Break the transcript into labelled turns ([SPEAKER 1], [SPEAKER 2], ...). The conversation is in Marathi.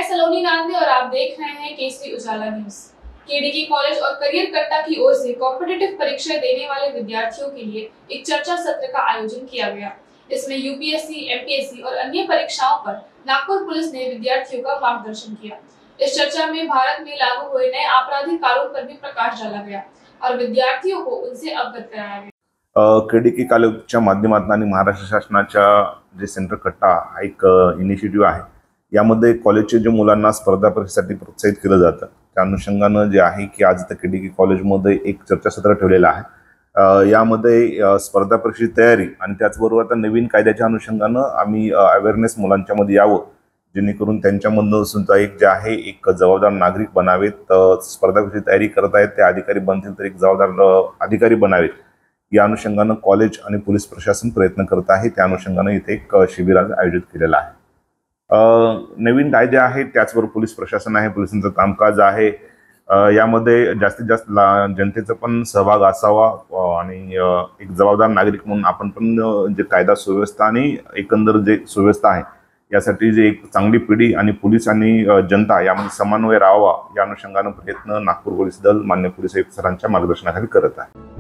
[SPEAKER 1] सलोनी नांदे और आप देख रहे हैं केसरी उजाला न्यूज। केडीके कॉलेज और करियर कट्टा की ओर से कॉम्पिटिटिव परीक्षा देने वाले विद्यार्थियों के लिए एक चर्चा सत्र का आयोजन किया गया। इसमें यूपीएससी, एमपीएससी और अन्य परीक्षाओं पर नागपुर पुलिस ने विद्यार्थियों का मार्गदर्शन किया। इस चर्चा में भारत में लागू हुए नए आपराधिक कानून पर भी प्रकाश डाला गया और विद्यार्थियों को उनसे अवगत कराया गया।
[SPEAKER 2] केडीके कॉलेजच्या माध्यमातून आणि महाराष्ट्र शासनाच्या जे सेंटर कट्टा हा एक इनिशिएटिव्ह आहे, यामध्ये कॉलेजचे जे मुलांना स्पर्धा परीक्षेसाठी प्रोत्साहित केलं जातं, त्या अनुषंगानं जे आहे की आज इथं केडीके कॉलेजमध्ये एक चर्चासत्र ठेवलेलं आहे। यामध्ये स्पर्धा परीक्षेची तयारी आणि त्याचबरोबर आता नवीन कायद्याच्या अनुषंगानं आम्ही अवेअरनेस मुलांच्या मध्ये यावं, जेणेकरून त्यांच्यामधून सुद्धा एक जे आहे एक जबाबदार नागरिक बनावेत, स्पर्धा परीक्षेची तयारी करत आहेत ते अधिकारी बनतील तर एक जबाबदार अधिकारी बनावेत, या अनुषंगानं कॉलेज आणि पोलीस प्रशासन प्रयत्न करत आहे। त्या अनुषंगानं इथे एक शिबिर आयोजित केलेलं आहे। नवीन कायदे आहेत, त्याचबरोबर पोलीस प्रशासन आहे, पोलिसांचं कामकाज आहे, यामध्ये जास्तीत जास्त जनतेचा पण सहभाग असावा आणि एक जबाबदार नागरिक म्हणून आपण पण जे कायदा सुव्यवस्था आणि एकंदर जे सुव्यवस्था आहे यासाठी जे एक चांगली पिढी आणि पोलीस आणि जनता यामध्ये समन्वय राहावा, या अनुषंगानं प्रयत्न नागपूर पोलीस दल मान्य पोलीस आयुक्त सरांच्या मार्गदर्शनाखाली करत आहे।